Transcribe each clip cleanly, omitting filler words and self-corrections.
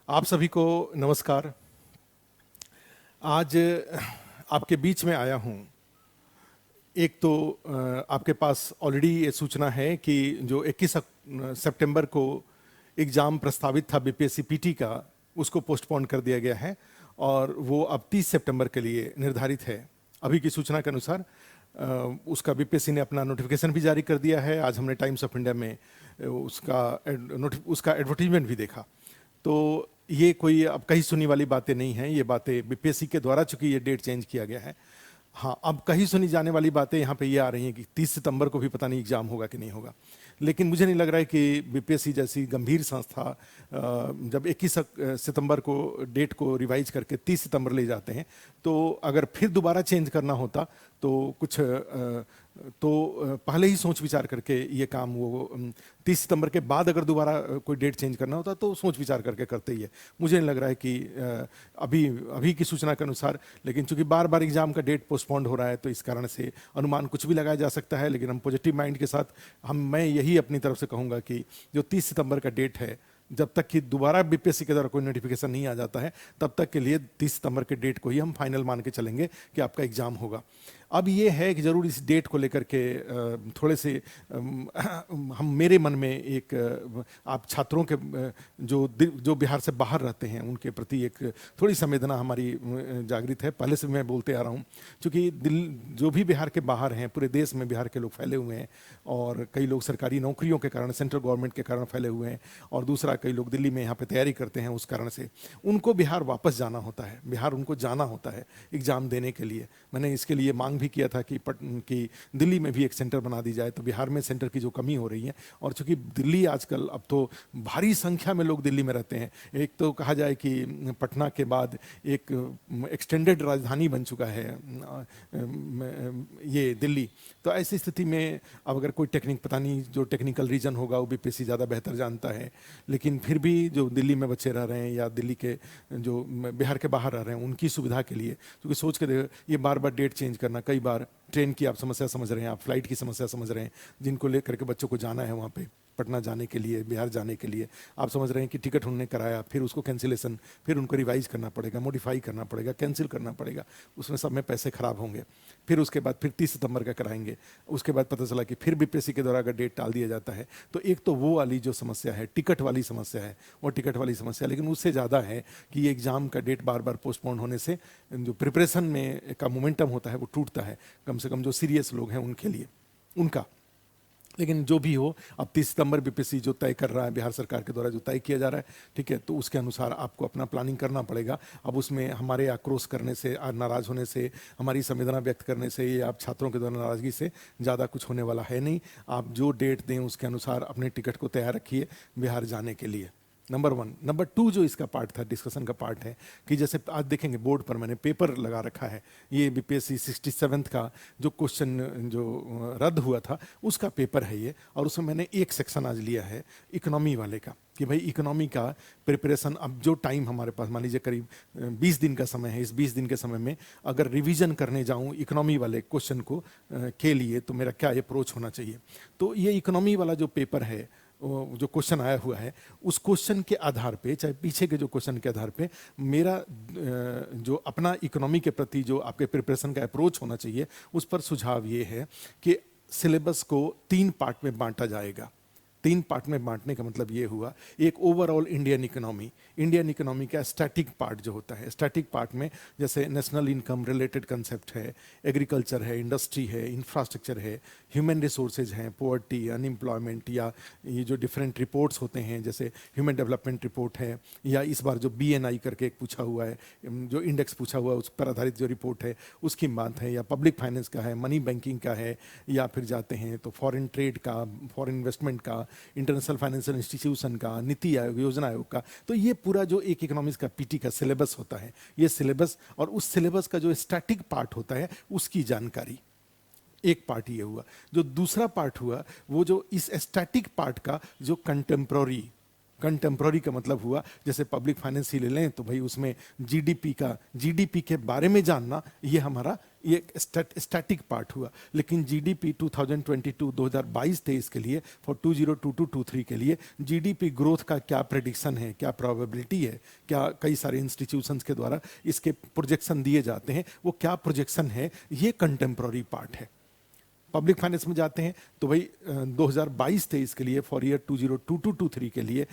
आप सभी को नमस्कार। आज आपके बीच में आया हूँ। एक तो आपके पास ऑलरेडी ये सूचना है कि जो 21 सितंबर को एग्ज़ाम प्रस्तावित था बीपीएससी पीटी का, उसको पोस्टपोन कर दिया गया है और वो अब 30 सितंबर के लिए निर्धारित है। अभी की सूचना के अनुसार उसका बीपीएससी ने अपना नोटिफिकेशन भी जारी कर दिया है। आज हमने टाइम्स ऑफ इंडिया में उसका एडवर्टीजमेंट भी देखा। तो ये कोई अब कहीं सुनी वाली बातें नहीं हैं। ये बातें बीपीएससी के द्वारा, चूंकि ये डेट चेंज किया गया है। हाँ, अब कहीं सुनी जाने वाली बातें यहाँ पे ये आ रही हैं कि 30 सितंबर को भी पता नहीं एग्जाम होगा कि नहीं होगा। लेकिन मुझे नहीं लग रहा है कि बीपीएससी जैसी गंभीर संस्था जब 21 सितंबर को डेट को रिवाइज करके 30 सितंबर ले जाते हैं, तो अगर फिर दोबारा चेंज करना होता तो पहले ही सोच विचार करके ये काम वो 30 सितंबर के बाद अगर दोबारा कोई डेट चेंज करना होता तो सोच विचार करके करते ही है। मुझे नहीं लग रहा है कि अभी अभी की सूचना के अनुसार, लेकिन चूंकि बार बार एग्जाम का डेट पोस्टपोन्ड हो रहा है तो इस कारण से अनुमान कुछ भी लगाया जा सकता है। लेकिन हम पॉजिटिव माइंड के साथ मैं यही अपनी तरफ से कहूँगा कि जो 30 सितंबर का डेट है, जब तक कि दोबारा बीपीएससी के द्वारा कोई नोटिफिकेशन नहीं आ जाता है, तब तक के लिए 30 सितंबर के डेट को ही हम फाइनल मान के चलेंगे कि आपका एग्जाम होगा। अब ये है कि ज़रूर इस डेट को लेकर के थोड़े से हम मेरे मन में एक आप छात्रों के जो बिहार से बाहर रहते हैं उनके प्रति एक थोड़ी संवेदना हमारी जागृत है। पहले से मैं बोलते आ रहा हूँ, क्योंकि जो भी बिहार के बाहर हैं, पूरे देश में बिहार के लोग फैले हुए हैं और कई लोग सरकारी नौकरियों के कारण, सेंट्रल गवर्नमेंट के कारण फैले हुए हैं, और दूसरा कई लोग दिल्ली में यहाँ पे तैयारी करते हैं। उस कारण से उनको बिहार वापस जाना होता है, बिहार उनको जाना होता है एग्ज़ाम देने के लिए। मैंने इसके लिए मांग भी किया था कि दिल्ली में भी एक सेंटर बना दी जाए, तो बिहार में सेंटर की जो कमी हो रही है, और चूंकि दिल्ली आजकल अब तो भारी संख्या में लोग दिल्ली में रहते हैं, एक तो कहा जाए कि पटना के बाद एक एक्सटेंडेड राजधानी बन चुका है ये दिल्ली। तो ऐसी स्थिति में अब अगर कोई पता नहीं जो टेक्निकल रीजन होगा वो बीपीएससी ज़्यादा बेहतर जानता है, लेकिन फिर भी जो दिल्ली में बच्चे रह रहे हैं या दिल्ली के जो बिहार के बाहर रह रहे हैं उनकी सुविधा के लिए, क्योंकि सोच के देखो ये बार बार डेट चेंज करना, कई बार ट्रेन की आप समस्या समझ रहे हैं, आप फ्लाइट की समस्या समझ रहे हैं, जिनको लेकर के बच्चों को जाना है वहाँ पे पटना जाने के लिए, बिहार जाने के लिए, आप समझ रहे हैं कि टिकट उन्होंने कराया, फिर उसको कैंसिलेशन, फिर उनको रिवाइज करना पड़ेगा, मॉडिफाई करना पड़ेगा, कैंसिल करना पड़ेगा, उसमें सब में पैसे खराब होंगे। फिर उसके बाद फिर 30 सितंबर का कराएंगे, उसके बाद पता चला कि फिर बीपीएससी के द्वारा अगर डेट टाल दिया जाता है तो एक तो वो वाली जो समस्या है, टिकट वाली समस्या है, वो टिकट वाली समस्या, लेकिन उससे ज़्यादा है कि ये एग्ज़ाम का डेट बार बार पोस्टपोन होने से जो प्रिपरेशन में का मोमेंटम होता है वो टूटता है, कम से कम जो सीरियस लोग हैं उनके लिए, उनका। लेकिन जो भी हो, अब 30 सितंबर बीपीएससी जो तय कर रहा है, बिहार सरकार के द्वारा जो तय किया जा रहा है, ठीक है, तो उसके अनुसार आपको अपना प्लानिंग करना पड़ेगा। अब उसमें हमारे आक्रोश करने से, नाराज़ होने से, हमारी संवेदना व्यक्त करने से, ये आप छात्रों के द्वारा नाराज़गी से ज़्यादा कुछ होने वाला है नहीं। आप जो डेट दें उसके अनुसार अपने टिकट को तैयार रखिए बिहार जाने के लिए, नंबर 1। नंबर 2 जो इसका पार्ट था, डिस्कशन का पार्ट है कि जैसे आज देखेंगे बोर्ड पर मैंने पेपर लगा रखा है, ये बीपीएससी 67 का जो क्वेश्चन जो रद्द हुआ था उसका पेपर है ये, और उसमें मैंने एक सेक्शन आज लिया है इकोनॉमी वाले का, कि भाई इकोनॉमी का प्रिपरेशन, अब जो टाइम हमारे पास मान लीजिए करीब 20 दिन का समय है, इस 20 दिन के समय में अगर रिवीजन करने जाऊं इकोनॉमी वाले क्वेश्चन को के लिए, तो मेरा क्या अप्रोच होना चाहिए। तो ये इकोनॉमी वाला जो पेपर है, जो क्वेश्चन आया हुआ है, उस क्वेश्चन के आधार पे, चाहे पीछे के जो क्वेश्चन के आधार पे, मेरा जो अपना इकोनॉमी के प्रति जो आपके प्रिपरेशन का अप्रोच होना चाहिए, उस पर सुझाव ये है कि सिलेबस को 3 पार्ट में बांटा जाएगा। 3 पार्ट में बांटने का मतलब ये हुआ, एक ओवरऑल इंडियन इकोनॉमी का स्टैटिक पार्ट जो होता है, स्टैटिक पार्ट में जैसे नेशनल इनकम रिलेटेड कंसेप्ट है, एग्रीकल्चर है, इंडस्ट्री है, इंफ्रास्ट्रक्चर है, ह्यूमन रिसोर्सेज हैं, पोवर्टी, अनएम्प्लॉयमेंट, या ये जो डिफरेंट रिपोर्ट्स होते हैं जैसे ह्यूमन डेवलपमेंट रिपोर्ट है, या इस बार जो BNI करके एक पूछा हुआ है, जो इंडेक्स पूछा हुआ है उस पर आधारित जो रिपोर्ट है उसकी बात है, या पब्लिक फाइनेंस का है, मनी बैंकिंग का है, या फिर जाते हैं तो फॉरेन ट्रेड का, फॉरेन इन्वेस्टमेंट का, इंटरनेशनल फाइनेंशियल इंस्टीट्यूशन का, नीति आयोग, योजना आयोग का। तो ये पूरा जो एक इकोनॉमिक्स का पीटी का सिलेबस होता है, ये सिलेबस और उस सिलेबस का जो स्टैटिक पार्ट होता है उसकी जानकारी, एक पार्ट ये हुआ। जो दूसरा पार्ट हुआ वो जो इस स्टैटिक पार्ट का जो कंटेम्प्ररी कंटेम्प्ररी का मतलब हुआ जैसे पब्लिक फाइनेंस ही ले लें तो भाई उसमें जीडीपी के बारे में जानना ये हमारा ये स्टैटिक पार्ट हुआ। लेकिन जीडीपी 2022-2023 के लिए फॉर 2022-23 के लिए जीडीपी ग्रोथ का क्या प्रेडिक्शन है, क्या प्रोबेबिलिटी है, क्या कई सारे इंस्टीट्यूशंस के द्वारा इसके प्रोजेक्शन दिए जाते हैं, वो क्या प्रोजेक्शन है, ये कंटेम्प्ररी पार्ट है। पब्लिक फाइनेंस में जाते हैं तो भाई 2022-23 के लिए फॉर ईयर 2022-23 के लिए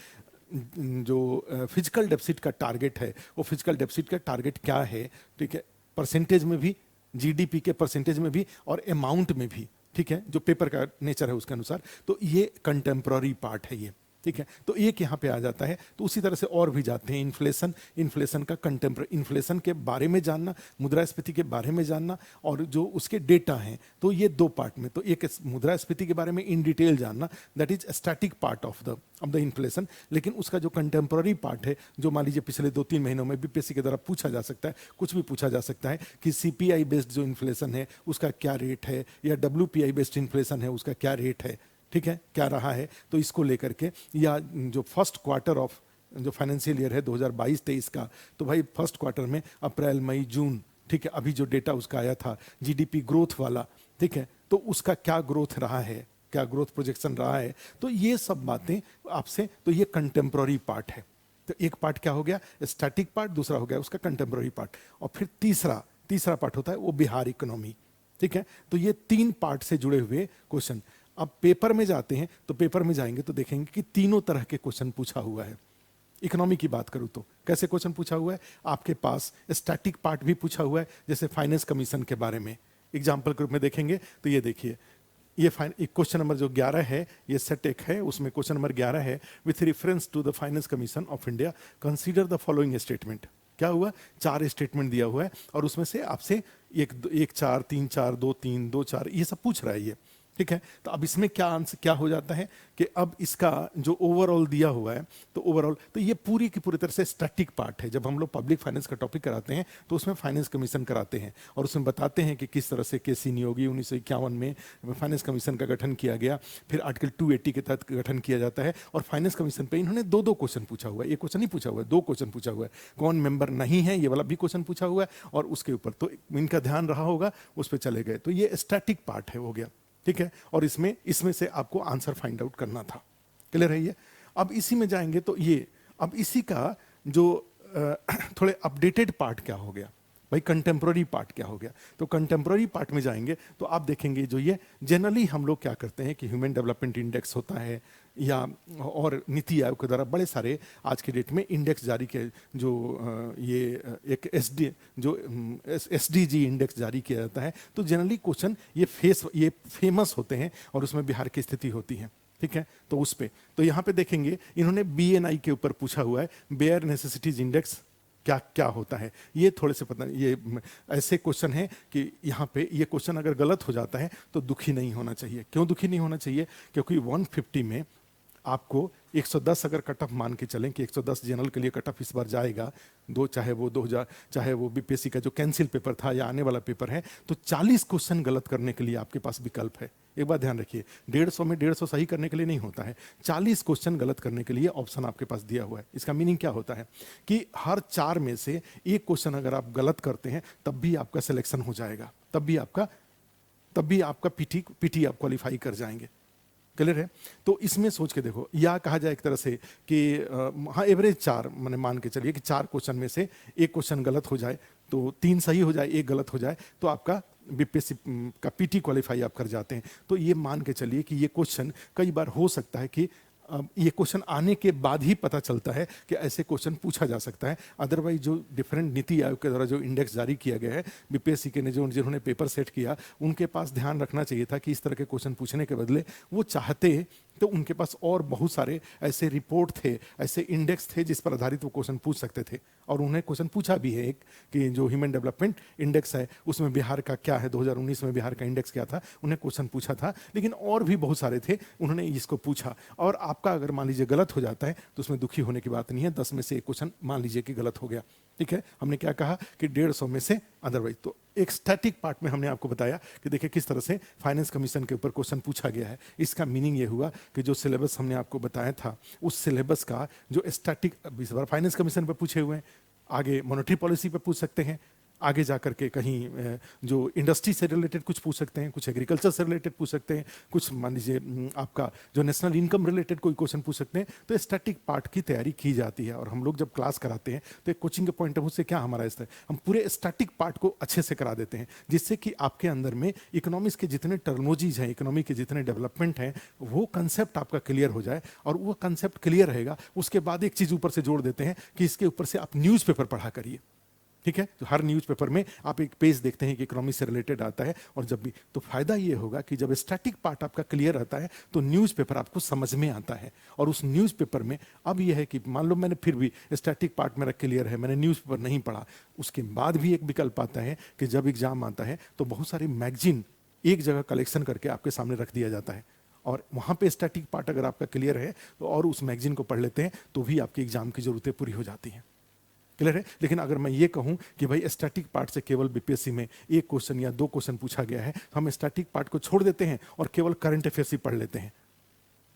जो फिजिकल डेफिसिट का टारगेट है वो फिजिकल डेफिसिट का टारगेट क्या है, ठीक है, परसेंटेज में भी, जीडीपी के परसेंटेज में भी और अमाउंट में भी, ठीक है, जो पेपर का नेचर है उसके अनुसार। तो ये कंटेम्प्ररी पार्ट है ये, ठीक है। तो एक यहाँ पे आ जाता है। तो उसी तरह से और भी जाते हैं, इन्फ्लेशन का कंटेम्प्रेरी, इन्फ्लेशन के बारे में जानना, मुद्रास्फीति के बारे में जानना और जो उसके डेटा हैं, तो ये दो पार्ट में। तो एक मुद्रास्फीति के बारे में इन डिटेल जानना, that is static part of the inflation. लेकिन उसका जो कंटेम्प्ररी पार्ट है, जो मान लीजिए पिछले 2-3 महीनों में बीपीएससी के द्वारा पूछा जा सकता है, कुछ भी पूछा जा सकता है कि सीपीआई बेस्ड जो इन्फ्लेशन है उसका क्या रेट है, या डब्ल्यूपीआई बेस्ड इन्फ्लेशन है उसका क्या रेट है, ठीक है, क्या रहा है। तो इसको लेकर के, या जो फर्स्ट क्वार्टर ऑफ जो फाइनेंशियल ईयर है 2022-23 का, तो भाई फर्स्ट क्वार्टर में अप्रैल मई जून, ठीक है, अभी जो डेटा उसका आया था जीडीपी ग्रोथ वाला, ठीक है, तो उसका क्या ग्रोथ रहा है, क्या ग्रोथ प्रोजेक्शन रहा है। तो ये सब बातें आपसे, तो ये कंटेम्प्ररी पार्ट है। तो एक पार्ट क्या हो गया, स्टैटिक पार्ट, दूसरा हो गया उसका कंटेम्प्ररी पार्ट, और फिर तीसरा पार्ट होता है वो बिहार इकोनॉमी, ठीक है। तो ये 3 पार्ट से जुड़े हुए क्वेश्चन। अब पेपर में जाते हैं तो पेपर में जाएंगे तो देखेंगे कि तीनों तरह के क्वेश्चन पूछा हुआ है। इकोनॉमी की बात करूं तो कैसे क्वेश्चन पूछा हुआ है, आपके पास स्टैटिक पार्ट भी पूछा हुआ है, जैसे फाइनेंस कमीशन के बारे में। एग्जाम्पल के रूप में देखेंगे तो ये देखिए, ये क्वेश्चन नंबर जो 11 है, ये सेट एक है, उसमें क्वेश्चन नंबर 11 है, with reference to the finance commission of India consider the following statement. क्या हुआ, 4 स्टेटमेंट दिया हुआ है और उसमें से आपसे 1-4, 3-4, 2-3, 2-4 ये सब पूछ रहा है ये, ठीक है। तो अब इसमें क्या आंसर क्या हो जाता है कि अब इसका जो ओवरऑल दिया हुआ है, तो ओवरऑल तो ये पूरी की पूरी तरह से स्टैटिक पार्ट है। जब हम लोग पब्लिक फाइनेंस का टॉपिक कराते हैं तो उसमें फाइनेंस कमीशन कराते हैं और उसमें बताते हैं कि किस तरह से केसी नियोगी 1951 में फाइनेंस कमीशन का गठन किया गया, फिर आर्टिकल 280 के तहत गठन किया जाता है। और फाइनेंस कमीशन पर इन्होंने 2-2 क्वेश्चन पूछा हुआ है, एक क्वेश्चन नहीं पूछा हुआ है, 2 क्वेश्चन पूछा हुआ है। कौन मेंबर नहीं है, ये वाला भी क्वेश्चन पूछा हुआ है, और उसके ऊपर तो इनका ध्यान रहा होगा, उस पर चले गए। तो ये स्टैटिक पार्ट है, हो गया, ठीक है। और इसमें से आपको आंसर फाइंड आउट करना था, क्लियर है ये। अब इसी में जाएंगे तो ये, अब इसी का जो थोड़े अपडेटेड पार्ट क्या हो गया भाई, कंटेम्प्ररी पार्ट क्या हो गया। तो कंटेम्प्ररी पार्ट में जाएंगे तो आप देखेंगे जो ये जनरली हम लोग क्या करते हैं कि ह्यूमन डेवलपमेंट इंडेक्स होता है, या और नीति आयोग के द्वारा बड़े सारे आज के डेट में इंडेक्स जारी किए, जो ये एक एसडीजी इंडेक्स जारी किया जाता है। तो जनरली क्वेश्चन ये फेमस होते हैं और उसमें बिहार की स्थिति होती है, ठीक है। तो उस पे तो यहाँ पे देखेंगे इन्होंने बीएनआई के ऊपर पूछा हुआ है, बेयर नेसेसिटीज इंडेक्स क्या क्या होता है, ये थोड़े से पता नहीं। ये ऐसे क्वेश्चन है कि यहाँ पे ये क्वेश्चन अगर गलत हो जाता है तो दुखी नहीं होना चाहिए। क्यों दुखी नहीं होना चाहिए, क्योंकि 150 में आपको 110 अगर कट ऑफ मान के चलें कि 110 जनरल के लिए कट ऑफ इस बार जाएगा, चाहे वो बीपीएससी का जो कैंसिल पेपर था या आने वाला पेपर है, तो 40 क्वेश्चन गलत करने के लिए आपके पास विकल्प है। एक बात ध्यान रखिए, 150 में 150 सही करने के लिए नहीं होता है, 40 क्वेश्चन गलत करने के लिए ऑप्शन आपके पास दिया हुआ है। इसका मीनिंग क्या होता है कि हर 4 में से एक क्वेश्चन अगर आप गलत करते हैं तब भी आपका सिलेक्शन हो जाएगा, तब भी आपका पीटी आप क्वालिफाई कर जाएंगे, क्लियर है। तो इसमें सोच के देखो, या कहा जाए एक तरह से कि हाँ एवरेज 4 मैंने मान के चलिए कि 4 क्वेश्चन में से एक क्वेश्चन गलत हो जाए, तो 3 सही हो जाए, एक गलत हो जाए, तो आपका बीपीएससी का पीटी क्वालिफाई आप कर जाते हैं। तो ये मान के चलिए कि ये क्वेश्चन कई बार हो सकता है कि ये क्वेश्चन आने के बाद ही पता चलता है कि ऐसे क्वेश्चन पूछा जा सकता है। अदरवाइज जो डिफरेंट नीति आयोग के द्वारा जो इंडेक्स जारी किया गया है बीपीएससी के ने, जो जिन्होंने पेपर सेट किया, उनके पास ध्यान रखना चाहिए था कि इस तरह के क्वेश्चन पूछने के बदले वो चाहते तो उनके पास और बहुत सारे ऐसे रिपोर्ट थे, ऐसे इंडेक्स थे जिस पर आधारित वो क्वेश्चन पूछ सकते थे। और उन्हें क्वेश्चन पूछा भी है एक कि जो ह्यूमन डेवलपमेंट इंडेक्स है उसमें बिहार का क्या है, 2019 में बिहार का इंडेक्स क्या था, उन्हें क्वेश्चन पूछा था। लेकिन और भी बहुत सारे थे, उन्होंने इसको पूछा। और आप आपका अगर मान लीजिए गलत हो जाता है तो उसमें दुखी होने की बात नहीं है, 10 में से एक क्वेश्चन मान लीजिए कि गलत हो गया, ठीक है। हमने क्या कहा कि 150 में से अदरवाइज। तो एक स्टैटिक पार्ट में हमने आपको बताया कि देखिए किस तरह से फाइनेंस कमीशन के ऊपर क्वेश्चन पूछा गया है। इसका मीनिंग ये हुआ कि जो सिलेबस हमने आपको बताया था उस सिलेबस का जो स्टैटिक इस बार फाइनेंस कमीशन पर पूछे हुए हैं, आगे मॉनेटरी पॉलिसी पे पूछ सकते हैं, आगे जाकर के कहीं जो इंडस्ट्री से रिलेटेड कुछ पूछ सकते हैं, कुछ एग्रीकल्चर से रिलेटेड पूछ सकते हैं, कुछ मान लीजिए आपका जो नेशनल इनकम रिलेटेड कोई क्वेश्चन पूछ सकते हैं। तो स्टैटिक पार्ट की तैयारी की जाती है और हम लोग जब क्लास कराते हैं तो एक कोचिंग के पॉइंट ऑफ व्यू से क्या हमारा इस हम पूरे स्टैटिक पार्ट को अच्छे से करा देते हैं, जिससे कि आपके अंदर में इकोनॉमिक्स के जितने टर्मोलॉजीज हैं, इकोनॉमी के जितने डेवलपमेंट हैं, वो कंसेप्ट आपका क्लियर हो जाए। और वो कंसेप्ट क्लियर रहेगा, उसके बाद एक चीज़ ऊपर से जोड़ देते हैं कि इसके ऊपर से आप न्यूज़पेपर पढ़ा करिए, ठीक है। तो हर न्यूज़पेपर में आप एक पेज देखते हैं कि इकोनॉमी से रिलेटेड आता है, और जब भी तो फायदा ये होगा कि जब स्टैटिक पार्ट आपका क्लियर रहता है तो न्यूज़पेपर आपको समझ में आता है। और उस न्यूज़पेपर में अब यह है कि मान लो मैंने फिर भी स्टैटिक पार्ट मेरा क्लियर है, मैंने न्यूज़पेपर नहीं पढ़ा, उसके बाद भी एक विकल्प आता है कि जब एग्जाम आता है तो बहुत सारी मैगजीन एक जगह कलेक्शन करके आपके सामने रख दिया जाता है, और वहाँ पे स्टैटिक पार्ट अगर आपका क्लियर है तो और उस मैगजीन को पढ़ लेते हैं तो भी आपकी एग्जाम की ज़रूरतें पूरी हो जाती हैं। क्लियर है। लेकिन अगर मैं ये कहूं कि भाई स्टैटिक पार्ट से केवल बीपीएससी में एक क्वेश्चन या 2 क्वेश्चन पूछा गया है, तो हम स्टैटिक पार्ट को छोड़ देते हैं और केवल करंट अफेयर्स ही पढ़ लेते हैं,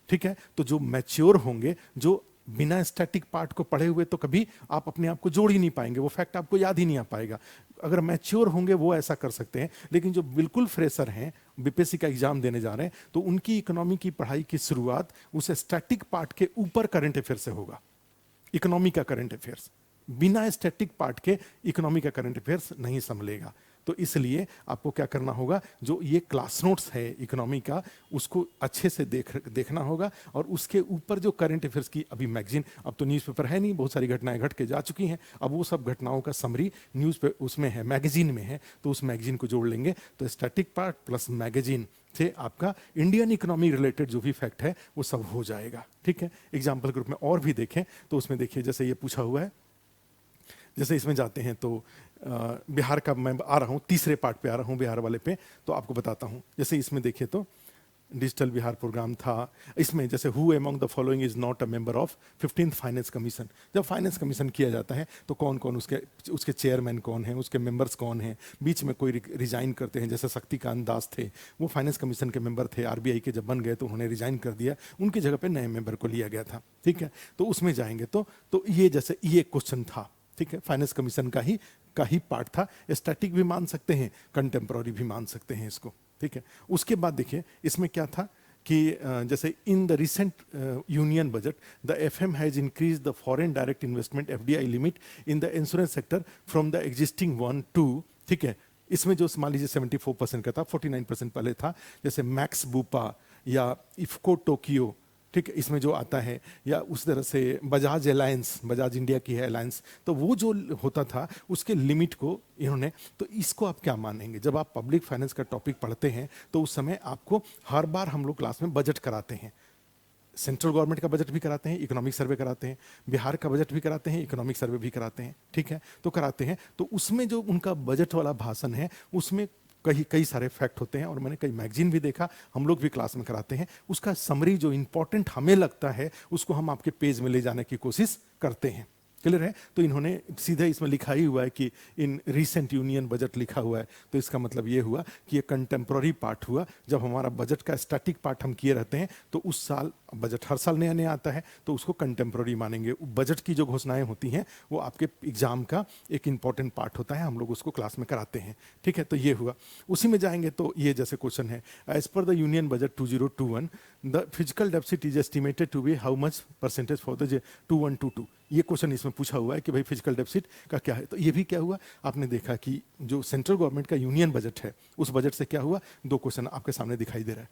ठीक है। तो जो मैच्योर होंगे, जो बिना स्टैटिक पार्ट को पढ़े हुए तो कभी आप अपने आप को जोड़ ही नहीं पाएंगे, वो फैक्ट आपको याद ही नहीं आ पाएगा। अगर मैच्योर होंगे वो ऐसा कर सकते हैं, लेकिन जो बिल्कुल फ्रेशर हैं, बीपीएससी का एग्जाम देने जा रहे हैं, तो उनकी इकोनॉमी की पढ़ाई की शुरुआत उस स्टैटिक पार्ट के ऊपर करंट अफेयर से होगा। इकोनॉमी का करंट अफेयर्स बिना स्टैटिक पार्ट के इकोनॉमी का करंट अफेयर्स नहीं संभलेगा। तो इसलिए आपको क्या करना होगा, जो ये क्लास नोट्स है इकोनॉमी का, उसको अच्छे से देखना होगा, और उसके ऊपर जो करंट अफेयर्स की अभी मैगजीन, अब तो न्यूज़पेपर है नहीं, बहुत सारी घटनाएं घट के जा चुकी हैं, अब वो सब घटनाओं का समरी न्यूज़ पे उसमें है, मैगजीन में है, तो उस मैगजीन को जोड़ लेंगे तो स्टैटिक पार्ट प्लस मैगजीन से आपका इंडियन इकोनॉमी रिलेटेड जो भी फैक्ट है वो सब हो जाएगा, ठीक है। एग्जाम्पल ग्रुप में और भी देखें तो उसमें देखिए जैसे ये पूछा हुआ है, जैसे इसमें जाते हैं तो बिहार का मैं आ रहा हूँ, तीसरे पार्ट पे आ रहा हूँ, बिहार वाले पे, तो आपको बताता हूँ। जैसे इसमें देखिए तो डिजिटल बिहार प्रोग्राम था, इसमें जैसे who among the following is not a member of 15th finance commission. जब फाइनेंस कमीशन किया जाता है तो कौन कौन उसके चेयरमैन कौन है, उसके मेंबर्स कौन हैं, बीच में कोई रिजाइन करते हैं, जैसे शक्तिकांत दास थे, वो फाइनेंस कमीशन के मेंबर थे, आरबीआई के जब बन गए तो उन्होंने रिजाइन कर दिया, उनकी जगह पर नए मेंबर को लिया गया था, ठीक है। तो उसमें जाएंगे तो ये जैसे ये क्वेश्चन था, ठीक है, फाइनेंस कमीशन का ही पार्ट था। स्टैटिक भी मान सकते हैं, कंटेम्प्रोरी भी मान सकते हैं इसको, ठीक है। उसके बाद देखिए इसमें क्या था कि जैसे in the recent union budget the FM has increase the foreign direct investment FDI limit in the insurance sector from the existing 1 to, ठीक है। इसमें जो मान लीजिए 74% का था, 49% पहले था, जैसे मैक्स बूपा या इफ्को टोक्यो, ठीक है, इसमें जो आता है, या उस तरह से बजाज अलायंस, बजाज इंडिया की है अलायंस, तो वो जो होता था उसके लिमिट को इन्होंने, तो इसको आप क्या मानेंगे। जब आप पब्लिक फाइनेंस का टॉपिक पढ़ते हैं तो उस समय आपको हर बार हम लोग क्लास में बजट कराते हैं, सेंट्रल गवर्नमेंट का बजट भी कराते हैं, इकोनॉमिक सर्वे कराते हैं, बिहार का बजट भी कराते हैं, इकोनॉमिक सर्वे भी कराते हैं, ठीक है, तो कराते हैं। तो उसमें जो उनका बजट वाला भाषण है उसमें कई सारे फैक्ट होते हैं, और मैंने कई मैगजीन भी देखा, हम लोग भी क्लास में कराते हैं, उसका समरी जो इंपॉर्टेंट हमें लगता है उसको हम आपके पेज में ले जाने की कोशिश करते हैं। क्लियर है। तो इन्होंने सीधे इसमें लिखा ही हुआ है कि इन रीसेंट यूनियन बजट लिखा हुआ है, तो इसका मतलब ये हुआ कि ये कंटेम्प्रोरी पार्ट हुआ। जब हमारा बजट का स्टैटिक पार्ट हम किए रहते हैं तो उस साल, बजट हर साल नया नया आता है तो उसको कंटेम्प्रोरी मानेंगे। बजट की जो घोषणाएं होती हैं वो आपके एग्जाम का एक इंपॉर्टेंट पार्ट होता है, हम लोग उसको क्लास में कराते हैं, ठीक है। तो ये हुआ। उसी में जाएंगे तो ये जैसे क्वेश्चन है, as per the union budget 2021 the physical deficit is estimated to be how much percentage for the 2122। ये क्वेश्चन इसमें पूछा हुआ है कि भाई फिजिकल डेफिसिट का क्या है। तो ये भी क्या हुआ, आपने देखा कि जो सेंट्रल गवर्नमेंट का यूनियन बजट है उस बजट से क्या हुआ, 2 क्वेश्चन आपके सामने दिखाई दे रहा है,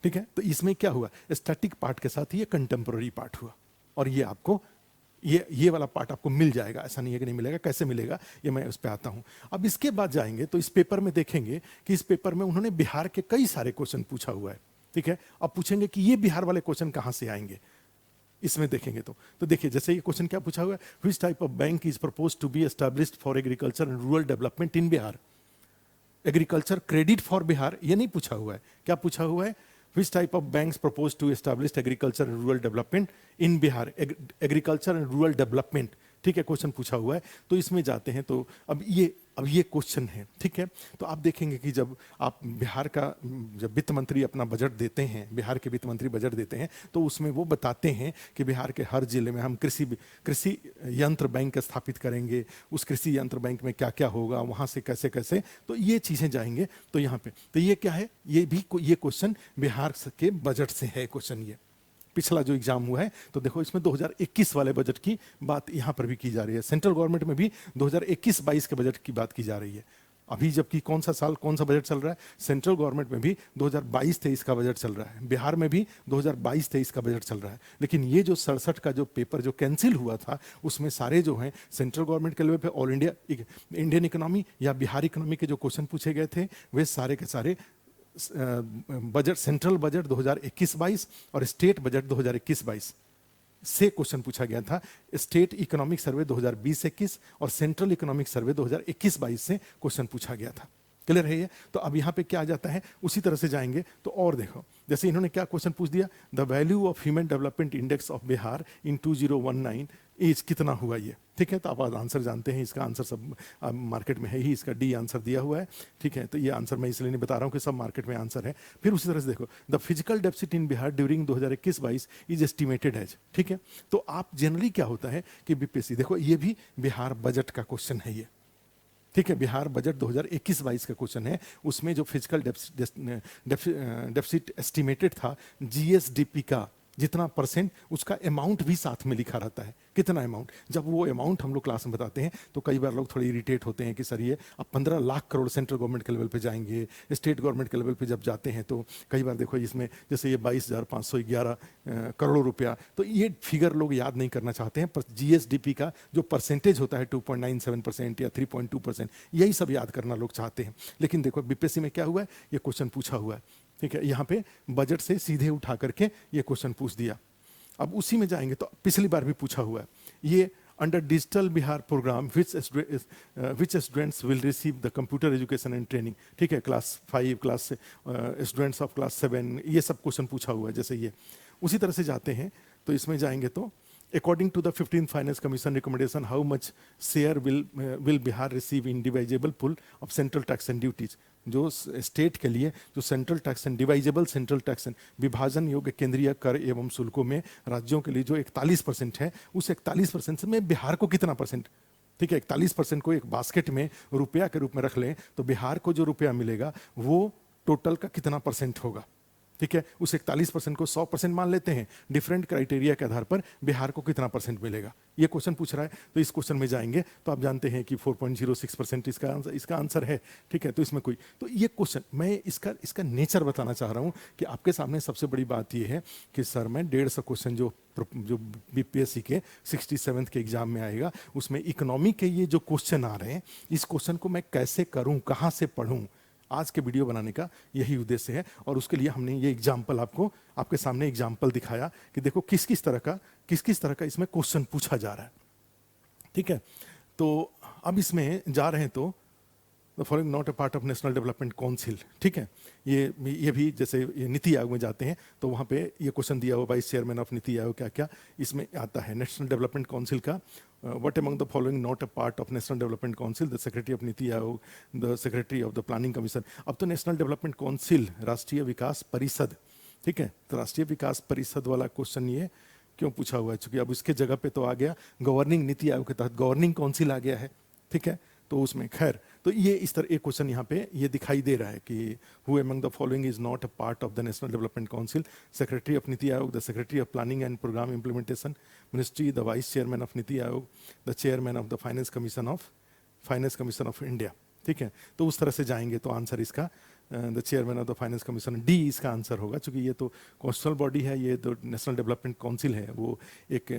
ठीक है। तो इसमें क्या हुआ, स्टैटिक पार्ट के साथ ये कंटेम्प्रोरी पार्ट हुआ, और ये आपको ये वाला पार्ट आपको मिल जाएगा, ऐसा नहीं है कि नहीं मिलेगा। कैसे मिलेगा ये मैं उस पर आता हूं। अब इसके बाद जाएंगे तो इस पेपर में देखेंगे कि इस पेपर में उन्होंने बिहार के कई सारे क्वेश्चन पूछा हुआ है, ठीक है। अब पूछेंगे कि ये बिहार वाले क्वेश्चन कहां से आएंगे, इसमें देखेंगे तो देखिए जैसे ये क्वेश्चन क्या पूछा हुआ है, which type of bank is propose to be established for agriculture and rural development in Bihar. Agriculture credit for Bihar ये नहीं पूछा हुआ है, क्या पूछा हुआ है, Which type of banks propose to establish agriculture and rural development in Bihar? Agriculture and rural development, ठीक है, क्वेश्चन पूछा हुआ है। तो इसमें जाते हैं तो अब ये क्वेश्चन है, ठीक है। तो आप देखेंगे कि जब आप बिहार का जब वित्त मंत्री अपना बजट देते हैं, बिहार के वित्त मंत्री बजट देते हैं, तो उसमें वो बताते हैं कि बिहार के हर जिले में हम कृषि यंत्र बैंक स्थापित करेंगे, उस कृषि यंत्र बैंक में क्या क्या होगा, वहाँ से कैसे कैसे, तो ये चीज़ें जाएंगे। तो यहाँ पे तो ये क्या है, ये क्वेश्चन बिहार के बजट से है क्वेश्चन। ये पिछला जो एग्जाम हुआ है तो देखो इसमें 2021 वाले बजट की बात यहां पर भी की जा रही है। सेंट्रल गवर्नमेंट में भी 2021-22 के बजट की बात की जा रही है अभी, जबकि कौन सा साल कौन सा बजट चल रहा है, सेंट्रल गवर्नमेंट में भी 2022-23 का बजट चल रहा है, बिहार में भी 2022-23 का बजट चल रहा है। लेकिन ये जो 67 का जो पेपर जो कैंसिल हुआ था, उसमें सारे जो हैं सेंट्रल गवर्नमेंट के लेवल पे ऑल इंडियन इकोनॉमी या बिहार इकोनॉमी के जो क्वेश्चन पूछे गए थे, वे सारे के सारे बजट, सेंट्रल बजट 2021-22 और स्टेट बजट 2021-22 से क्वेश्चन पूछा गया था। स्टेट इकोनॉमिक सर्वे 2020-21 और सेंट्रल इकोनॉमिक सर्वे 2021-22 से क्वेश्चन पूछा गया था। क्लियर है ये? तो अब यहाँ पे क्या आ जाता है, उसी तरह से जाएंगे तो और देखो, जैसे इन्होंने क्या क्वेश्चन पूछ दिया, the value of human development index of Bihar in 2019 as कितना हुआ ये, ठीक है। तो आप आंसर जानते हैं, इसका आंसर सब मार्केट में है ही, इसका डी आंसर दिया हुआ है, ठीक है। तो ये आंसर मैं इसलिए नहीं बता रहा हूँ कि सब मार्केट में आंसर है। फिर उसी तरह से देखो, the physical deficit in Bihar during 2021-22 is estimated as, ठीक है। तो आप जनरली क्या होता है कि बीपीएससी, देखो ये भी बिहार बजट का क्वेश्चन है ये, ठीक है, बिहार बजट 2021-22 का क्वेश्चन है। उसमें जो फिजिकल डेफिसिट एस्टिमेटेड था जीएसडीपी का जितना परसेंट, उसका अमाउंट भी साथ में लिखा रहता है, कितना अमाउंट। जब वो अमाउंट हम लोग क्लास में बताते हैं तो कई बार लोग थोड़े इरिटेट होते हैं कि सर ये अब 15 लाख करोड़ सेंट्रल गवर्नमेंट के लेवल पे जाएंगे, स्टेट गवर्नमेंट के लेवल पे जब जाते हैं तो कई बार देखो इसमें जैसे ये 22,511 करोड़ रुपया, तो ये फिगर लोग याद नहीं करना चाहते हैं। पर जीएसडीपी का जो परसेंटेज होता है 2.97% या 3.2%, यही सब याद करना लोग चाहते हैं। लेकिन देखो बीपीएससी में क्या हुआ है, ये क्वेश्चन पूछा हुआ है, ठीक है। यहाँ पे बजट से सीधे उठा करके ये क्वेश्चन पूछ दिया। अब उसी में जाएंगे तो पिछली बार भी पूछा हुआ है, ये under digital Bihar program which students will receive the computer education and training, ठीक है, class 5 class students of class 7, ये सब क्वेश्चन पूछा हुआ है। जैसे ये उसी तरह से जाते हैं तो इसमें जाएंगे तो according to the 15th Finance Commission recommendation, how much share will Bihar receive in divisible pool of central tax and duties? जो स्टेट के लिए जो central tax and divisible central tax and विभाजन योग्य केंद्रीय कर एवं शुल्कों में राज्यों के लिए जो 41% है, उस 41% में बिहार को कितना परसेंट, ठीक है, 41% को एक बास्केट में रुपया के रूप में रख लें तो बिहार को जो रुपया मिलेगा वो टोटल का कितना परसेंट होगा, ठीक है। उस 41% को 100% मान लेते हैं, डिफरेंट क्राइटेरिया के आधार पर बिहार को कितना परसेंट मिलेगा, ये क्वेश्चन पूछ रहा है। तो इस क्वेश्चन में जाएंगे तो आप जानते हैं कि 4.06% इसका आंसर है, ठीक है। तो इसमें कोई, तो ये क्वेश्चन मैं इसका नेचर बताना चाह रहा हूं कि आपके सामने सबसे बड़ी बात ये है कि सर मैं 150 क्वेश्चन जो बीपीएससी के 67th के एग्जाम में आएगा, उसमें इकोनॉमी के ये जो क्वेश्चन आ रहे हैं, इस क्वेश्चन को मैं कैसे करूं, कहां से पढ़ूं, आज के वीडियो बनाने का यही उद्देश्य है। और उसके लिए हमने ये एग्जाम्पल आपके सामने एग्जाम्पल दिखाया कि देखो किस किस तरह का इसमें क्वेश्चन पूछा जा रहा है, ठीक है। तो अब इसमें जा रहे हैं तो the following not a part of national development council, ठीक है। ये भी जैसे ये नीति आयोग में जाते हैं तो वहाँ पे ये क्वेश्चन दिया हुआ वाइस चेयरमैन ऑफ नीति आयोग, क्या क्या इसमें आता है नेशनल डेवलपमेंट काउंसिल का। What among the following not a part of National Development Council? The Secretary of NITI Aayog, the Secretary of the Planning Commission. अब तो नेशनल डेवलपमेंट काउंसिल राष्ट्रीय विकास परिषद, ठीक है। तो राष्ट्रीय विकास परिषद वाला क्वेश्चन ये क्यों पूछा हुआ है, चूंकि अब इसके जगह पे तो आ गया गवर्निंग नीति आयोग के तहत गवर्निंग काउंसिल आ गया है, ठीक है। तो उसमें खैर तो ये इस तरह एक क्वेश्चन यहाँ पे ये दिखाई दे रहा है कि who among the following is not a part of the national development council? Secretary of Niti Aayog, the secretary of planning and program implementation ministry, the vice chairman of Niti Aayog, the chairman of the finance commission of India, ठीक है। तो उस तरह से जाएंगे तो answer इसका the chairman of the finance commission, D इसका आंसर होगा। चूंकि ये तो कॉन्स्टिट्यूशनल बॉडी है, ये तो नेशनल डेवलपमेंट काउंसिल है, वो एक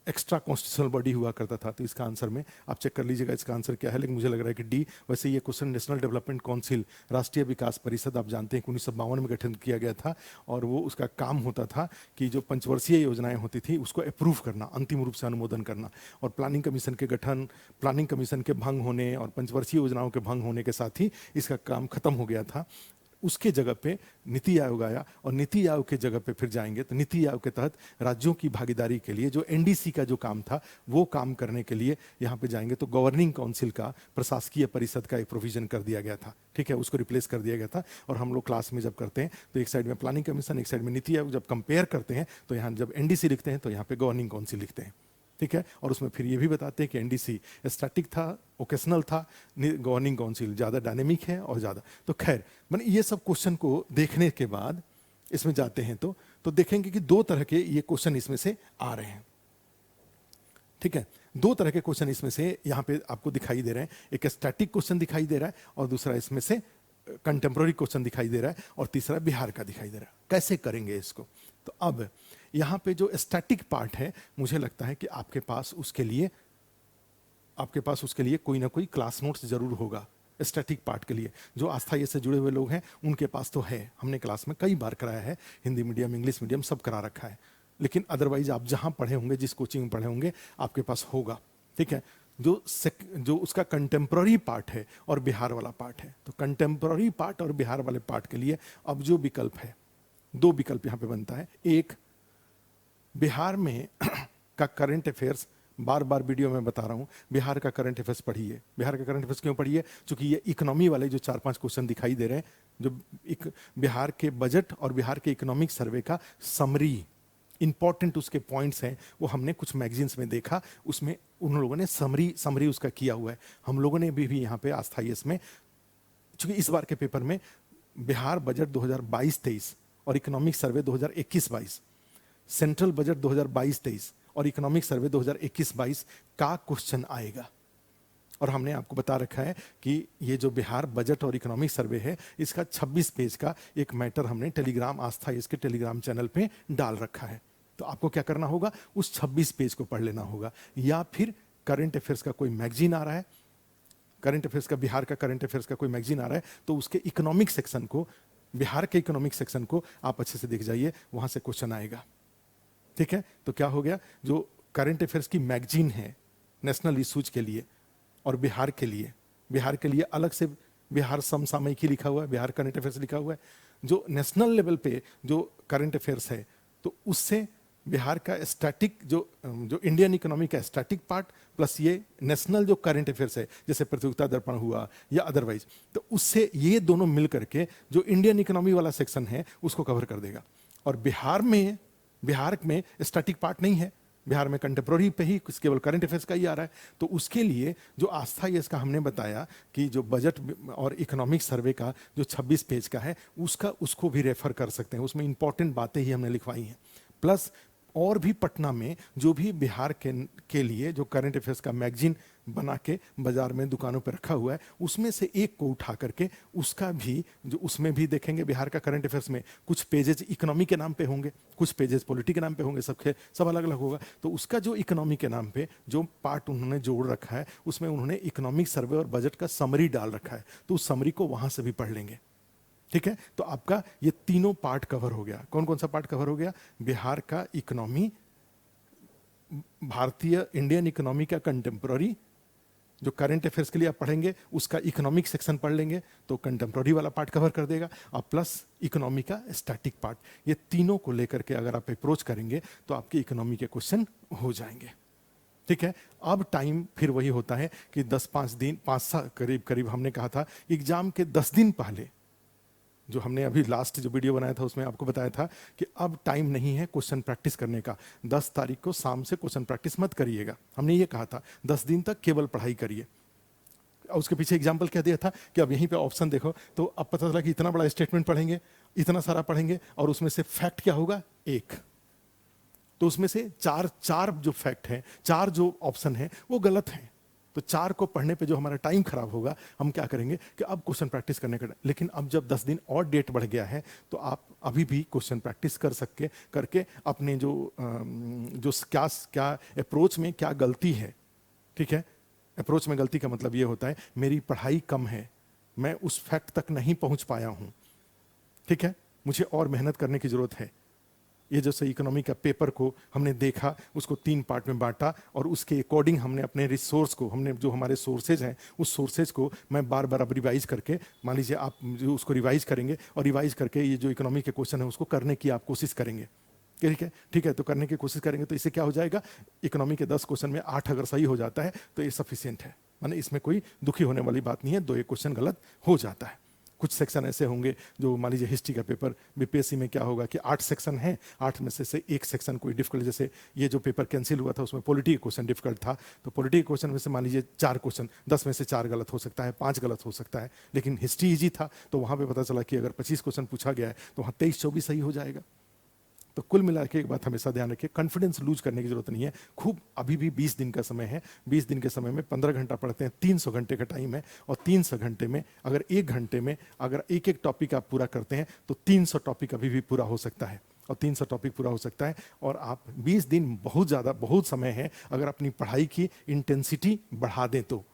एक्स्ट्रा कॉन्स्टिट्यूशनल बॉडी हुआ करता था। तो इसका आंसर में आप चेक कर लीजिएगा इसका आंसर क्या है, लेकिन मुझे लग रहा है कि डी। वैसे ये क्वेश्चन नेशनल डेवलपमेंट काउंसिल राष्ट्रीय विकास परिषद आप जानते हैं कि 1952 में गठन किया गया था, और वो उसका काम होता था कि जो पंचवर्षीय योजनाएं होती थी उसको अप्रूव करना, अंतिम रूप से अनुमोदन करना। और प्लानिंग कमीशन के गठन, प्लानिंग कमीशन के भंग होने और पंचवर्षीय योजनाओं के भंग होने के साथ ही इसका काम खत्म हो गया था। उसके जगह पे नीति आयोग आया और नीति आयोग के जगह पे फिर जाएंगे तो नीति आयोग के तहत राज्यों की भागीदारी के लिए जो एनडीसी का जो काम था वो काम करने के लिए यहाँ पे जाएंगे तो गवर्निंग काउंसिल का, प्रशासकीय परिषद का एक प्रोविजन कर दिया गया था, ठीक है, उसको रिप्लेस कर दिया गया था। और हम लोग क्लास में जब करते हैं तो एक साइड में प्लानिंग कमीशन, एक साइड में नीति आयोग, जब कंपेयर करते हैं तो यहाँ जब एनडीसी लिखते हैं तो यहाँ पे गवर्निंग काउंसिल लिखते हैं, ठीक है। और उसमें फिर ये भी बताते हैं कि एनडीसी स्टैटिक था, ओकेशनल था, गवर्निंग काउंसिल ज़्यादा डायनेमिक है और ज़्यादा। तो खैर मैंने ये सब क्वेश्चन को देखने के बाद इसमें जाते हैं तो देखेंगे कि दो तरह के ये क्वेश्चन इसमें से आ रहे हैं, ठीक है। दो तरह के क्वेश्चन इसमें से यहाँ पे आपको दिखाई दे रहे हैं, एक स्टैटिक क्वेश्चन दिखाई दे रहा है और दूसरा इसमें से कंटेम्प्रोरी क्वेश्चन दिखाई दे रहा है और तीसरा बिहार का दिखाई दे रहा है। कैसे करेंगे इसको? तो अब यहाँ पे जो स्टैटिक पार्ट है, मुझे लगता है कि आपके पास उसके लिए कोई ना कोई क्लास नोट्स जरूर होगा स्टैटिक पार्ट के लिए। जो आस्था ये से जुड़े हुए लोग हैं उनके पास तो है, हमने क्लास में कई बार कराया है, हिंदी मीडियम इंग्लिश मीडियम सब करा रखा है। लेकिन अदरवाइज आप जहाँ पढ़े होंगे, जिस कोचिंग में पढ़े होंगे, आपके पास होगा, ठीक है। जो उसका कंटेम्प्रोरी पार्ट है और बिहार वाला पार्ट है, तो कंटेम्प्रोरी पार्ट और बिहार वाले पार्ट के लिए अब जो विकल्प है, दो विकल्प यहाँ पे बनता है। एक, बिहार में का करंट अफेयर्स, बार बार वीडियो में बता रहा हूँ, बिहार का करंट अफेयर्स पढ़िए। बिहार का करंट अफेयर्स क्यों पढ़िए? क्योंकि ये इकोनॉमी वाले जो 4-5 क्वेश्चन दिखाई दे रहे हैं, जो बिहार के बजट और बिहार के इकोनॉमिक सर्वे का समरी, इंपॉर्टेंट उसके पॉइंट्स हैं, वो हमने कुछ मैगजीन्स में देखा, उसमें उन लोगों ने समरी उसका किया हुआ है। हम लोगों ने भी यहाँ पे आस्था इसमें, चूंकि इस बार के पेपर में बिहार बजट 2022-23 और इकोनॉमिक सर्वे 2021-22, सेंट्रल बजट 2022-23 और इकोनॉमिक सर्वे 2021-22 का क्वेश्चन आएगा। और हमने आपको बता रखा है कि ये जो बिहार बजट और इकोनॉमिक सर्वे है, इसका 26 पेज का एक मैटर हमने टेलीग्राम, आस्था इसके टेलीग्राम चैनल पे डाल रखा है। तो आपको क्या करना होगा, उस 26 पेज को पढ़ लेना होगा, या फिर करंट अफेयर्स का कोई मैगजीन आ रहा है, करंट अफेयर्स का, बिहार का करंट अफेयर्स का कोई मैगजीन आ रहा है, तो उसके इकोनॉमिक सेक्शन को, बिहार के इकोनॉमिक सेक्शन को आप अच्छे से देख जाइए, वहां से क्वेश्चन आएगा, ठीक है। तो क्या हो गया, जो करंट अफेयर्स की मैगजीन है नेशनल इश्यूज के लिए और बिहार के लिए अलग से बिहार समसामयिकी लिखा हुआ है, बिहार करंट अफेयर्स लिखा हुआ है। जो नेशनल लेवल पे जो करंट अफेयर्स है, तो उससे बिहार का स्टैटिक, जो इंडियन इकोनॉमी का स्टैटिक पार्ट प्लस ये नेशनल जो करंट अफेयर्स है, जैसे प्रतियोगिता दर्पण हुआ या अदरवाइज, तो उससे ये दोनों मिल करके जो इंडियन इकोनॉमी वाला सेक्शन है उसको कवर कर देगा। और बिहार में स्टैटिक पार्ट नहीं है, बिहार में कंटेम्प्रोरी पे ही केवल करंट अफेयर्स का ही आ रहा है। तो उसके लिए जो आस्था ये इसका हमने बताया कि जो बजट और इकोनॉमिक सर्वे का जो 26 पेज का है, उसको भी रेफर कर सकते हैं, उसमें इंपॉर्टेंट बातें ही हमने लिखवाई हैं। प्लस और भी पटना में जो भी बिहार के लिए जो करंट अफेयर्स का मैगजीन बना के बाजार में दुकानों पर रखा हुआ है, उसमें से एक को उठा करके उसका भी, जो उसमें भी देखेंगे बिहार का करंट अफेयर्स में कुछ पेजेस इकोनॉमी के नाम पे होंगे, कुछ पेजेस पॉलिटी के नाम पे होंगे, सब अलग अलग होगा। तो उसका जो इकोनॉमी के नाम पे जो पार्ट उन्होंने जोड़ रखा है, उसमें उन्होंने इकोनॉमिक सर्वे और बजट का समरी डाल रखा है, तो उस समरी को वहां से भी पढ़ लेंगे, ठीक है। तो आपका ये तीनों पार्ट कवर हो गया। कौन कौन सा पार्ट कवर हो गया? बिहार का इकोनॉमी, भारतीय इंडियन इकोनॉमी का कंटेम्प्रोरी, जो करंट अफेयर्स के लिए आप पढ़ेंगे उसका इकोनॉमिक सेक्शन पढ़ लेंगे तो कंटेम्प्रोरी वाला पार्ट कवर कर देगा, और प्लस इकोनॉमी का स्टैटिक पार्ट, ये तीनों को लेकर के अगर आप अप्रोच करेंगे तो आपके इकोनॉमी के क्वेश्चन हो जाएंगे, ठीक है। अब टाइम फिर वही होता है कि 10-5 दिन, 5 करीब हमने कहा था एग्जाम के 10 दिन पहले, जो हमने अभी लास्ट जो वीडियो बनाया था उसमें आपको बताया था कि अब टाइम नहीं है क्वेश्चन प्रैक्टिस करने का, 10 तारीख को शाम से क्वेश्चन प्रैक्टिस मत करिएगा, हमने ये कहा था 10 दिन तक केवल पढ़ाई करिए। उसके पीछे एग्जाम्पल क्या दिया था कि अब यहीं पे ऑप्शन देखो, तो अब पता चला कि इतना बड़ा स्टेटमेंट पढ़ेंगे, इतना सारा पढ़ेंगे, और उसमें से फैक्ट क्या होगा? एक। तो उसमें से चार जो फैक्ट हैं, 4 जो ऑप्शन हैं वो गलत हैं। तो 4 को पढ़ने पे जो हमारा टाइम खराब होगा, हम क्या करेंगे कि अब क्वेश्चन प्रैक्टिस करने का। लेकिन अब जब 10 दिन और डेट बढ़ गया है, तो आप अभी भी क्वेश्चन प्रैक्टिस करके अपने जो क्या अप्रोच में क्या गलती है, ठीक है। अप्रोच में गलती का मतलब ये होता है मेरी पढ़ाई कम है, मैं उस फैक्ट तक नहीं पहुंच पाया हूं, ठीक है, मुझे और मेहनत करने की जरूरत है। ये जैसे इकोनॉमी का पेपर को हमने देखा, उसको 3 पार्ट में बांटा और उसके अकॉर्डिंग हमने अपने रिसोर्स को, हमने जो हमारे सोर्सेज हैं उस सोर्सेज को मैं बार बार अब रिवाइज करके, मान लीजिए आप जो उसको रिवाइज करेंगे और रिवाइज करके ये जो इकोनॉमी के क्वेश्चन है उसको करने की आप कोशिश करेंगे। ठीक है, तो करने की कोशिश करेंगे तो इससे क्या हो जाएगा, इकोनॉमी के 10 क्वेश्चन में 8 अगर सही हो जाता है तो ये सफिशियंट है, माने इसमें कोई दुखी होने वाली बात नहीं है। 2-1 क्वेश्चन गलत हो जाता है। कुछ सेक्शन ऐसे होंगे जो, मान लीजिए हिस्ट्री का पेपर बीपीएससी में क्या होगा कि 8 सेक्शन हैं, 8 में से एक सेक्शन कोई डिफिकल्ट, जैसे ये जो पेपर कैंसिल हुआ था उसमें पॉलिटी क्वेश्चन डिफिकल्ट था, तो पॉलिटी क्वेश्चन में से मान लीजिए 4 क्वेश्चन, 10 में से 4 गलत हो सकता है, 5 गलत हो सकता है, लेकिन हिस्ट्री ईजी था तो वहाँ पे पता चला कि अगर 25 क्वेश्चन पूछा गया है तो वहाँ 23-24 सही हो जाएगा। तो कुल मिला के एक बात हमेशा ध्यान रखिए, कॉन्फिडेंस लूज करने की जरूरत नहीं है। खूब अभी भी 20 दिन का समय है, 20 दिन के समय में 15 घंटा पढ़ते हैं, 300 घंटे का टाइम है, और 300 घंटे में अगर 1 घंटे में अगर एक एक टॉपिक आप पूरा करते हैं तो 300 टॉपिक अभी भी पूरा हो सकता है, और 300 टॉपिक पूरा हो सकता है। और आप 20 दिन बहुत ज़्यादा, बहुत समय है, अगर अपनी पढ़ाई की इंटेंसिटी बढ़ा दें तो,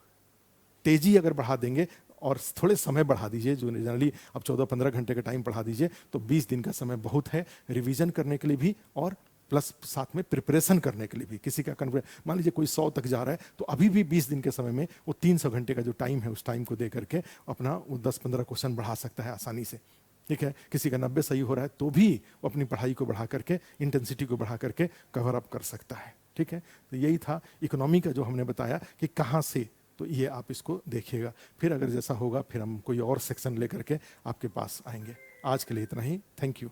तेजी अगर बढ़ा देंगे और थोड़े समय बढ़ा दीजिए, जो जनरली अब 14-15 घंटे का टाइम बढ़ा दीजिए, तो 20 दिन का समय बहुत है रिवीजन करने के लिए भी और प्लस साथ में प्रिपरेशन करने के लिए भी। किसी का मान लीजिए कोई 100 तक जा रहा है तो अभी भी 20 दिन के समय में वो 300 घंटे का जो टाइम है उस टाइम को दे करके अपना वो 10-15 क्वेश्चन बढ़ा सकता है आसानी से। ठीक है, किसी का 90 सही हो रहा है तो भी वो अपनी पढ़ाई को बढ़ा करके, इंटेंसिटी को बढ़ा करके कवर अप कर सकता है। ठीक है, तो यही था इकोनॉमी का जो हमने बताया कि कहाँ से, तो ये आप इसको देखिएगा। फिर अगर जैसा होगा फिर हम कोई और सेक्शन लेकर के आपके पास आएंगे। आज के लिए इतना ही, थैंक यू।